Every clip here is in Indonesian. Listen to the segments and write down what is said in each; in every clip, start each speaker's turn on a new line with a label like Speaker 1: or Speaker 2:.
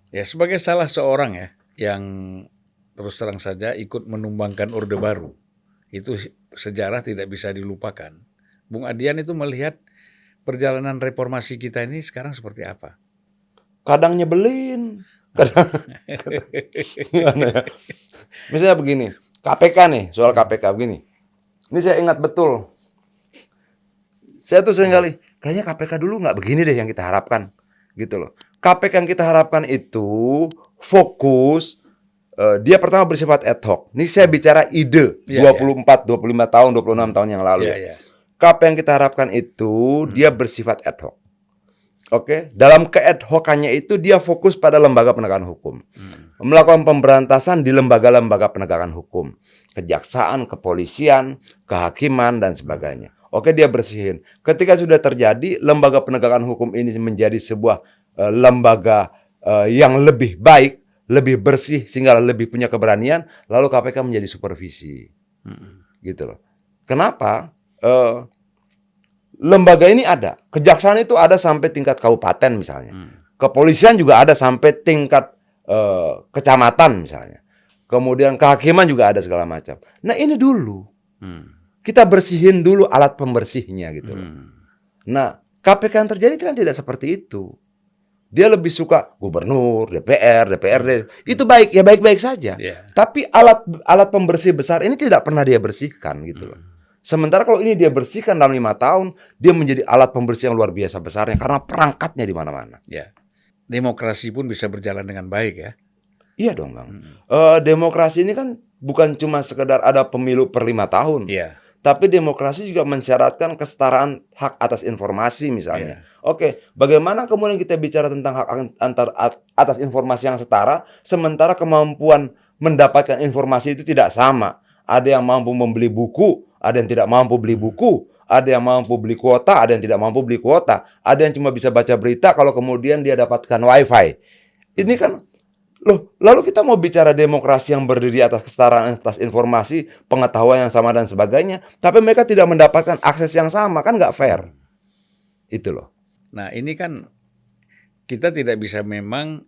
Speaker 1: Ya, sebagai salah seorang ya yang terus terang saja ikut menumbangkan Orde Baru, itu sejarah tidak bisa dilupakan. Bung Adian itu melihat perjalanan reformasi kita ini sekarang seperti apa?
Speaker 2: Kadang nyebelin, kadang gimana ya? Misalnya begini, KPK nih, soal KPK begini. Ini saya ingat betul. Saya tuh seringkali, kayaknya KPK dulu nggak begini deh yang kita harapkan, gitu loh. KPK yang kita harapkan itu fokus, dia pertama bersifat ad hoc. Ini saya bicara ide
Speaker 1: Iya, ya,
Speaker 2: 24, 25 tahun, 26 tahun yang lalu
Speaker 1: ya,
Speaker 2: ya.
Speaker 1: ya.
Speaker 2: KPK yang kita harapkan itu dia bersifat ad hoc. Oke, dalam ke-ad hoc-annya itu dia fokus pada lembaga penegakan hukum. Melakukan pemberantasan di lembaga-lembaga penegakan hukum. Kejaksaan, kepolisian, kehakiman, dan sebagainya. Oke, dia bersihin. Ketika sudah terjadi, lembaga penegakan hukum ini menjadi sebuah lembaga yang lebih baik, lebih bersih, sehingga lebih punya keberanian, lalu KPK menjadi supervisi. Gitu loh. Kenapa? Lembaga ini ada. Kejaksaan itu ada sampai tingkat kabupaten misalnya. Kepolisian juga ada sampai tingkat kecamatan misalnya. Kemudian kehakiman juga ada segala macam. Nah ini dulu. Kita bersihin dulu alat pembersihnya gitu loh. Nah KPK yang terjadi kan tidak seperti itu. Dia lebih suka gubernur, DPR, DPRD. Itu baik, ya baik-baik saja.
Speaker 1: Yeah.
Speaker 2: Tapi alat pembersih besar ini tidak pernah dia bersihkan gitu loh. Sementara kalau ini dia bersihkan dalam 5 tahun, dia menjadi alat pembersih yang luar biasa besarnya karena perangkatnya di mana-mana.
Speaker 1: Ya. Demokrasi pun bisa berjalan dengan baik ya.
Speaker 2: Iya dong Bang. Demokrasi ini kan bukan cuma sekedar ada pemilu per 5 tahun.
Speaker 1: Iya.
Speaker 2: Tapi demokrasi juga mensyaratkan kesetaraan hak atas informasi misalnya.
Speaker 1: Iya.
Speaker 2: Oke, bagaimana kemudian kita bicara tentang hak atas informasi yang setara, sementara kemampuan mendapatkan informasi itu tidak sama. Ada yang mampu membeli buku, ada yang tidak mampu beli buku, ada yang mampu beli kuota, ada yang tidak mampu beli kuota, ada yang cuma bisa baca berita kalau kemudian dia dapatkan wifi. Ini kan loh, lalu kita mau bicara demokrasi yang berdiri atas kesetaraan atas informasi, pengetahuan yang sama dan sebagainya, tapi mereka tidak mendapatkan akses yang sama, kan nggak fair. Itu loh.
Speaker 1: Nah ini kan kita tidak bisa memang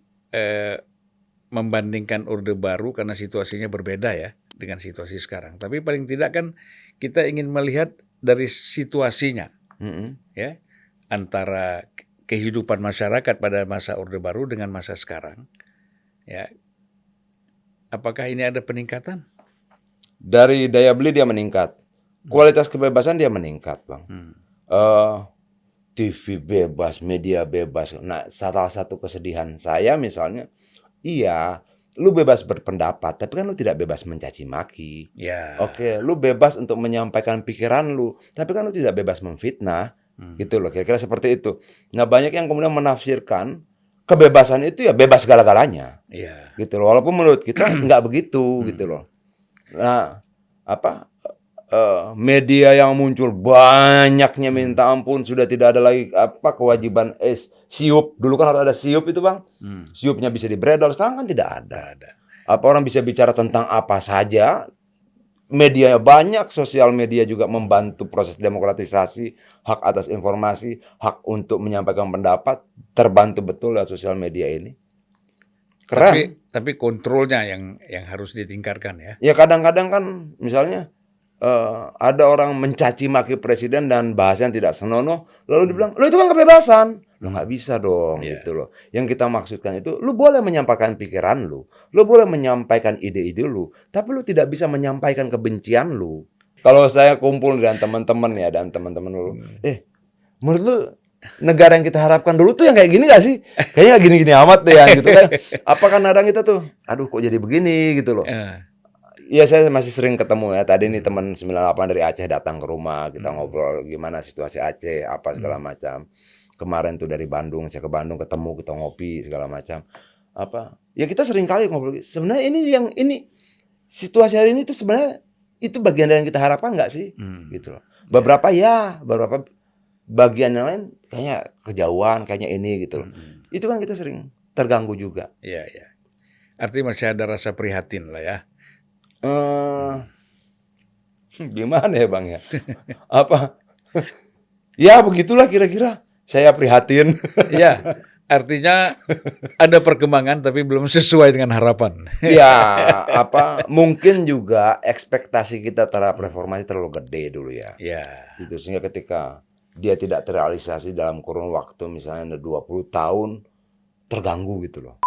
Speaker 1: membandingkan Orde Baru karena situasinya berbeda ya dengan situasi sekarang. Tapi paling tidak kan kita ingin melihat dari situasinya, ya, antara kehidupan masyarakat pada masa Orde Baru dengan masa sekarang. Ya, apakah ini ada peningkatan?
Speaker 2: Dari daya beli dia meningkat, kualitas kebebasan dia meningkat, Bang. TV bebas, media bebas. Nah, salah satu kesedihan saya misalnya, iya, lu bebas berpendapat, tapi kan lu tidak bebas mencaci maki.
Speaker 1: Ya.
Speaker 2: Oke, lu bebas untuk menyampaikan pikiran lu, tapi kan lu tidak bebas memfitnah. Gitu loh, kira-kira seperti itu. Nah, banyak yang kemudian menafsirkan kebebasan itu ya bebas segala-galanya.
Speaker 1: Iya.
Speaker 2: Gitu loh. Walaupun menurut kita nggak begitu gitu loh. Nah, media yang muncul banyaknya minta ampun, sudah tidak ada lagi kewajiban siup. Dulu kan harus ada siup itu, Bang. Siupnya bisa dibredel, sekarang kan tidak ada. Apa orang bisa bicara tentang apa saja? Media banyak, sosial media juga membantu proses demokratisasi, hak atas informasi, hak untuk menyampaikan pendapat, terbantu betul lewat sosial media ini. Keren.
Speaker 1: Tapi kontrolnya yang harus ditingkatkan ya.
Speaker 2: Ya kadang-kadang kan misalnya ada orang mencaci maki presiden dan bahasanya tidak senonoh, lalu dibilang, lo itu kan kebebasan. Lo nggak bisa dong, gitu loh. Yang kita maksudkan itu, lo boleh menyampaikan pikiran lo boleh menyampaikan ide-ide lo, tapi lo tidak bisa menyampaikan kebencian lo. Kalau saya kumpul dengan teman-teman ya, dan teman-teman lo, menurut lo negara yang kita harapkan dulu tuh yang kayak gini gak sih? Kayaknya gak gini-gini amat deh ya, gitu kan. Apakah kadang kita tuh, aduh kok jadi begini, gitu loh. Iya, saya masih sering ketemu ya. Tadi nih teman 98 dari Aceh datang ke rumah, kita ngobrol gimana situasi Aceh, apa segala macam. Kemarin tuh dari Bandung, saya ke Bandung ketemu, kita ngopi segala macam. Ya kita sering kali ngobrol. Sebenarnya ini situasi hari ini tuh sebenarnya itu bagian dari yang kita harapkan nggak sih? Gitu loh. Beberapa bagian yang lain kayaknya kejauhan, kayaknya ini gitu loh. Itu kan kita sering terganggu juga.
Speaker 1: Iya, iya. Artinya masih ada rasa prihatin lah ya.
Speaker 2: Gimana ya Bang ya? Ya begitulah kira-kira. Saya prihatin.
Speaker 1: Ya, Artinya ada perkembangan tapi belum sesuai dengan harapan.
Speaker 2: Ya, mungkin juga ekspektasi kita terhadap reformasi terlalu gede dulu ya.
Speaker 1: Ya.
Speaker 2: Itu sehingga ketika dia tidak terrealisasi dalam kurun waktu misalnya 20 tahun terganggu gitu loh.